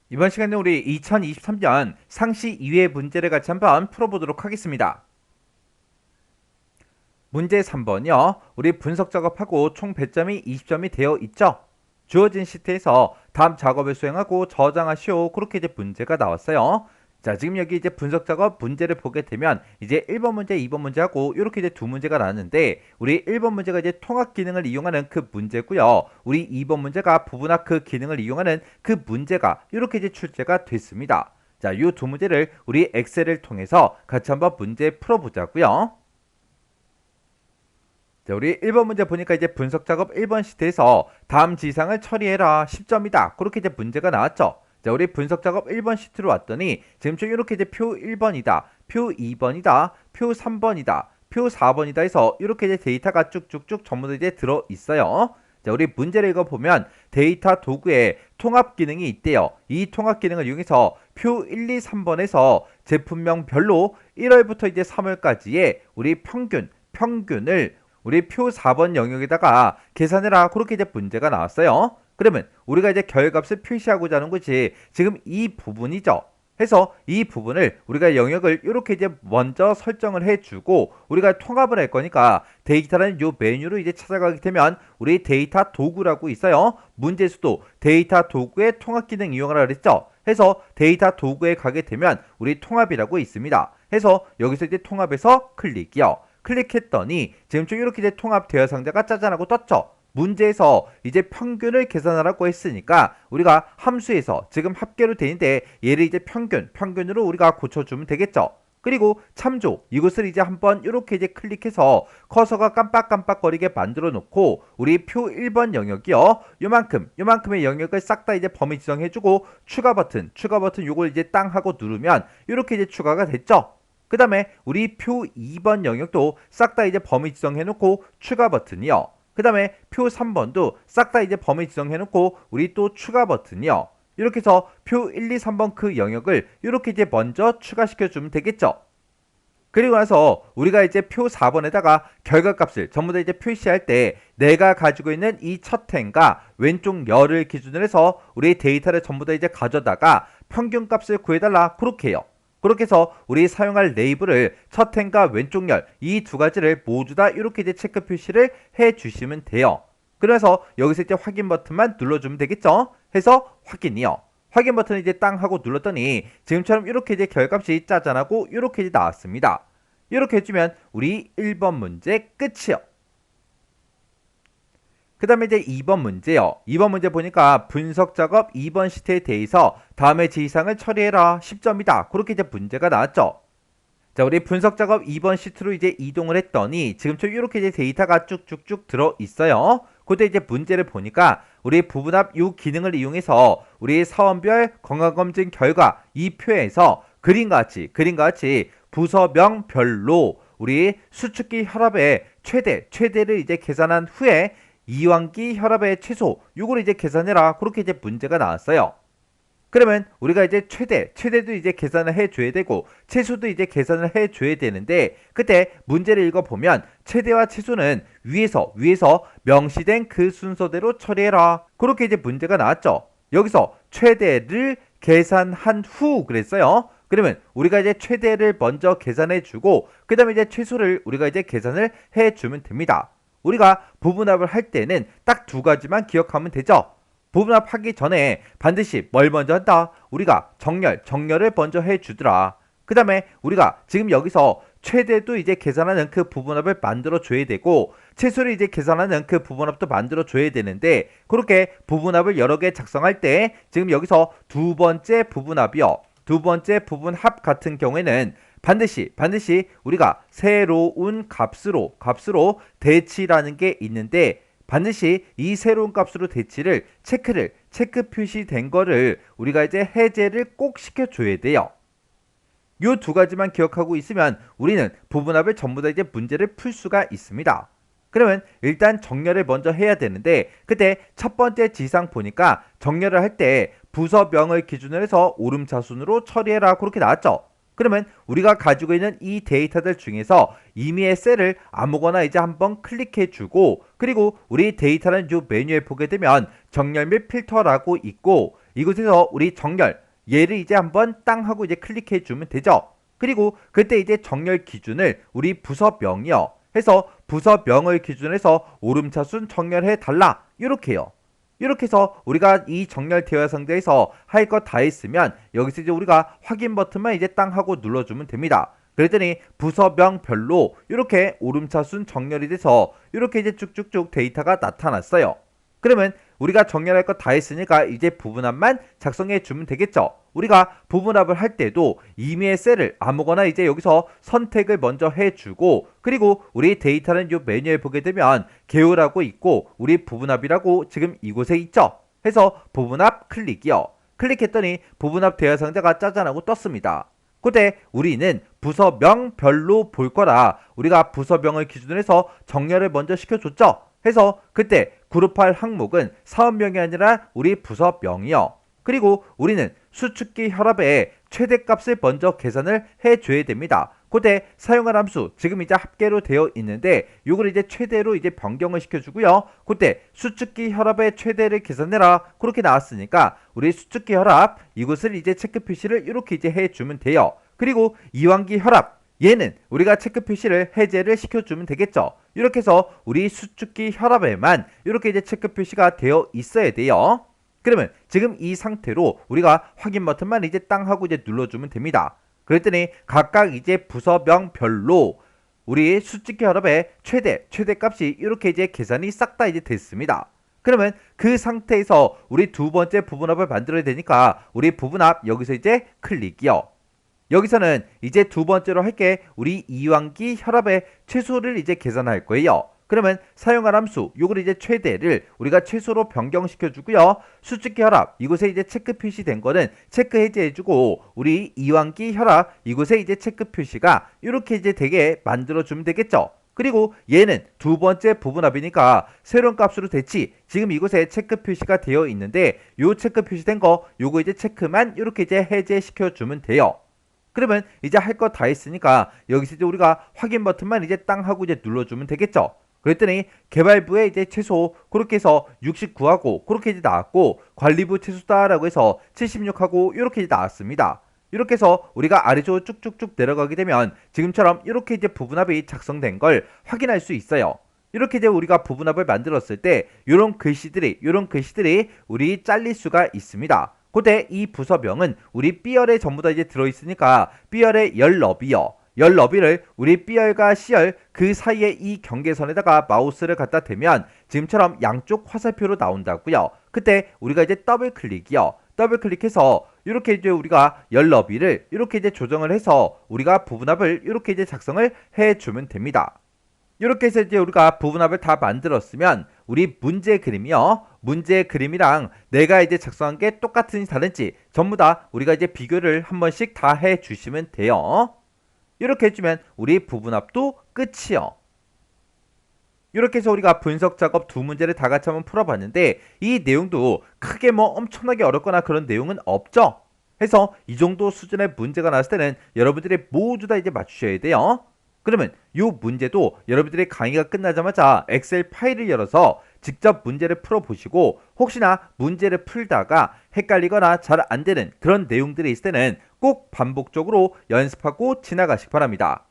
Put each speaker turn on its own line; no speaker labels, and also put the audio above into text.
이번 시간에 우리 2023년 상시 2회 문제를 같이 한번 풀어보도록 하겠습니다. 문제 3번이요. 우리 분석 작업하고 총 배점이 20점이 되어 있죠. 주어진 시트에서 다음 작업을 수행하고 저장하시오. 그렇게 이제 문제가 나왔어요. 자, 지금 여기 이제 분석 작업 문제를 보게 되면 이제 1번 문제, 2번 문제하고 이렇게 이제 두 문제가 나왔는데 우리 1번 문제가 이제 통합 기능을 이용하는 그 문제고요. 우리 2번 문제가 부분합 그 기능을 이용하는 그 문제가 이렇게 이제 출제가 됐습니다. 자, 이 두 문제를 우리 엑셀을 통해서 같이 한번 문제 풀어보자고요. 자, 우리 1번 문제 보니까 이제 분석 작업 1번 시트에서 다음 지상을 처리해라 10점이다. 그렇게 이제 문제가 나왔죠. 자, 우리 분석 작업 1번 시트로 왔더니 지금 좀 이렇게 이제 표 1번이다, 표 2번이다, 표 3번이다, 표 4번이다 해서 이렇게 이제 데이터가 쭉쭉쭉 전부 다 이제 들어 있어요. 자, 우리 문제를 읽어보면 데이터 도구에 통합 기능이 있대요. 이 통합 기능을 이용해서 표 1, 2, 3번에서 제품명별로 1월부터 이제 3월까지의 우리 평균을 우리 표 4번 영역에다가 계산해라. 그렇게 이제 문제가 나왔어요. 그러면 우리가 이제 결값을 표시하고자 하는 것이 지금 이 부분이죠. 해서 이 부분을 우리가 영역을 이렇게 이제 먼저 설정을 해주고 우리가 통합을 할 거니까 데이터라는 요 메뉴로 이제 찾아가게 되면 우리 데이터 도구라고 있어요. 문제수도 데이터 도구의 통합 기능 이용하라 그랬죠. 해서 데이터 도구에 가게 되면 우리 통합이라고 있습니다. 해서 여기서 이제 통합해서 클릭이요. 클릭했더니 지금 좀 이렇게 이제 통합 대여 상자가 짜잔하고 떴죠. 문제에서 이제 평균을 계산하라고 했으니까 우리가 함수에서 지금 합계로 되는데 얘를 이제 평균으로 우리가 고쳐주면 되겠죠. 그리고 참조 이것을 이제 한번 이렇게 이제 클릭해서 커서가 깜빡깜빡거리게 만들어 놓고 우리 표 1번 영역이요. 요만큼의 영역을 싹 다 이제 범위 지정해주고 추가 버튼 요걸 이제 땅 하고 누르면 이렇게 이제 추가가 됐죠. 그 다음에 우리 표 2번 영역도 싹 다 이제 범위 지정해놓고 추가 버튼이요. 그 다음에 표 3번도 싹 다 이제 범위 지정해놓고 우리 또 추가 버튼이요. 이렇게 해서 표 1, 2, 3번 그 영역을 이렇게 이제 먼저 추가시켜주면 되겠죠. 그리고 나서 우리가 이제 표 4번에다가 결과값을 전부 다 이제 표시할 때 내가 가지고 있는 이 첫 행과 왼쪽 열을 기준으로 해서 우리 데이터를 전부 다 이제 가져다가 평균값을 구해달라 그렇게 해요. 그렇게 해서 우리 사용할 레이블을 첫 행과 왼쪽 열 이 두 가지를 모두 다 이렇게 이제 체크 표시를 해 주시면 돼요. 그래서 여기서 이제 확인 버튼만 눌러주면 되겠죠. 해서 확인이요. 확인 버튼을 이제 땅 하고 눌렀더니 지금처럼 이렇게 이제 결값이 짜잔하고 이렇게 이제 나왔습니다. 이렇게 해주면 우리 1번 문제 끝이요. 그 다음에 이제 2번 문제요. 2번 문제 보니까 분석 작업 2번 시트에 대해서 다음의 지시사항을 처리해라 10점이다. 그렇게 이제 문제가 나왔죠. 자, 우리 분석 작업 2번 시트로 이제 이동을 했더니 지금처럼 이렇게 이제 데이터가 쭉쭉쭉 들어 있어요. 그때 이제 문제를 보니까 우리 부분합 이 기능을 이용해서 우리 사원별 건강검진 결과 이 표에서 그림과 같이 부서명별로 우리 수축기 혈압의 최대를 이제 계산한 후에 이완기 혈압의 최소 요걸 이제 계산해라. 그렇게 이제 문제가 나왔어요. 그러면 우리가 이제 최대도 이제 계산을 해줘야 되고 최소도 이제 계산을 해줘야 되는데 그때 문제를 읽어보면 최대와 최소는 위에서 명시된 그 순서대로 처리해라. 그렇게 이제 문제가 나왔죠. 여기서 최대를 계산한 후 그랬어요. 그러면 우리가 이제 최대를 먼저 계산해주고 그 다음에 이제 최소를 우리가 이제 계산을 해주면 됩니다. 우리가 부분합을 할 때는 딱 두 가지만 기억하면 되죠. 부분합하기 전에 반드시 뭘 먼저 한다? 우리가 정렬을 먼저 해주더라. 그 다음에 우리가 지금 여기서 최대도 이제 계산하는 그 부분합을 만들어 줘야 되고 최소를 이제 계산하는 그 부분합도 만들어 줘야 되는데 그렇게 부분합을 여러 개 작성할 때 지금 여기서 두 번째 부분합이요. 두 번째 부분합 같은 경우에는 반드시 우리가 새로운 값으로 대치라는 게 있는데 반드시 이 새로운 값으로 대치를 체크 표시된 거를 우리가 이제 해제를 꼭 시켜줘야 돼요. 요 두 가지만 기억하고 있으면 우리는 부분합을 전부 다 이제 문제를 풀 수가 있습니다. 그러면 일단 정렬을 먼저 해야 되는데 그때 첫 번째 지상 보니까 정렬을 할 때 부서명을 기준으로 해서 오름차순으로 처리해라 그렇게 나왔죠. 그러면 우리가 가지고 있는 이 데이터들 중에서 임의의 셀을 아무거나 이제 한번 클릭해주고 그리고 우리 데이터라는 이 메뉴에 보게 되면 정렬 및 필터라고 있고 이곳에서 우리 정렬 얘를 이제 한번 땅 하고 이제 클릭해 주면 되죠. 그리고 그때 이제 정렬 기준을 우리 부서명이요 해서 부서명을 기준해서 오름차순 정렬해 달라 이렇게요. 이렇게 해서 우리가 이 정렬 대화 상자에서 할 거 다 했으면 여기서 이제 우리가 확인 버튼만 이제 땅 하고 눌러주면 됩니다. 그랬더니 부서명별로 이렇게 오름차순 정렬이 돼서 이렇게 이제 쭉쭉쭉 데이터가 나타났어요. 그러면 우리가 정렬할 거 다 했으니까 이제 부분합만 작성해 주면 되겠죠. 우리가 부분합을 할 때도 임의의 셀을 아무거나 이제 여기서 선택을 먼저 해주고 그리고 우리 데이터는 이 메뉴에 보게 되면 개요라고 있고 우리 부분합이라고 지금 이곳에 있죠. 해서 부분합 클릭이요. 클릭했더니 부분합 대화 상자가 짜잔하고 떴습니다. 그때 우리는 부서명별로 볼 거라 우리가 부서명을 기준으로 해서 정렬을 먼저 시켜줬죠. 해서 그때 그룹할 항목은 사업명이 아니라 우리 부서명이요. 그리고 우리는 수축기 혈압의 최대값을 먼저 계산을 해줘야 됩니다. 그때 사용할 함수 지금 이제 합계로 되어 있는데 이걸 이제 최대로 이제 변경을 시켜주고요. 그때 수축기 혈압의 최대를 계산해라 그렇게 나왔으니까 우리 수축기 혈압 이것을 이제 체크 표시를 이렇게 이제 해주면 돼요. 그리고 이완기 혈압 얘는 우리가 체크 표시를 해제를 시켜주면 되겠죠. 이렇게 해서 우리 수축기 혈압에만 이렇게 이제 체크 표시가 되어 있어야 돼요. 그러면 지금 이 상태로 우리가 확인 버튼만 이제 땅 하고 이제 눌러주면 됩니다. 그랬더니 각각 이제 부서명별로 우리 수축기 혈압의 최대값이 이렇게 이제 계산이 싹 다 이제 됐습니다. 그러면 그 상태에서 우리 두 번째 부분합을 만들어야 되니까 우리 부분합 여기서 이제 클릭이요. 여기서는 이제 두 번째로 할게 우리 이완기 혈압의 최소를 이제 계산할 거예요. 그러면 사용할 함수 요걸 이제 최대를 우리가 최소로 변경시켜 주고요. 수축기 혈압 이곳에 이제 체크 표시된 거는 체크 해제해 주고 우리 이완기 혈압 이곳에 이제 체크 표시가 이렇게 이제 되게 만들어 주면 되겠죠. 그리고 얘는 두 번째 부분합이니까 새로운 값으로 됐지. 지금 이곳에 체크 표시가 되어 있는데 요 체크 표시된 거 요거 이제 체크만 이렇게 이제 해제시켜 주면 돼요. 그러면 이제 할 거 다 했으니까 여기서 이제 우리가 확인 버튼만 이제 땅 하고 이제 눌러주면 되겠죠. 그랬더니 개발부에 이제 최소 그렇게 해서 69하고 그렇게 이제 나왔고 관리부 최소다라고 해서 76하고 이렇게 이제 나왔습니다. 이렇게 해서 우리가 아래쪽으로 쭉쭉쭉 내려가게 되면 지금처럼 이렇게 이제 부분합이 작성된 걸 확인할 수 있어요. 이렇게 이제 우리가 부분합을 만들었을 때 이런 글씨들이 우리 잘릴 수가 있습니다. 그때 이 부서명은 우리 B열에 전부 다 이제 들어있으니까 B열의 열 너비요. 열 너비를 우리 B열과 C열 그 사이에 이 경계선에다가 마우스를 갖다 대면 지금처럼 양쪽 화살표로 나온다고요. 그때 우리가 이제 더블 클릭이요. 더블 클릭해서 이렇게 이제 우리가 열 너비를 이렇게 이제 조정을 해서 우리가 부분합을 이렇게 이제 작성을 해주면 됩니다. 이렇게 해서 이제 우리가 부분합을 다 만들었으면 우리 문제 그림이요. 문제 그림이랑 내가 이제 작성한 게 똑같은지 다른지 전부 다 우리가 이제 비교를 한 번씩 다 해주시면 돼요. 이렇게 해주면 우리 부분합도 끝이요. 이렇게 해서 우리가 분석 작업 두 문제를 다 같이 한번 풀어봤는데 이 내용도 크게 뭐 엄청나게 어렵거나 그런 내용은 없죠. 해서 이 정도 수준의 문제가 나왔을 때는 여러분들이 모두 다 이제 맞추셔야 돼요. 그러면 이 문제도 여러분들이 강의가 끝나자마자 엑셀 파일을 열어서 직접 문제를 풀어보시고 혹시나 문제를 풀다가 헷갈리거나 잘 안되는 그런 내용들이 있을 때는 꼭 반복적으로 연습하고 지나가시기 바랍니다.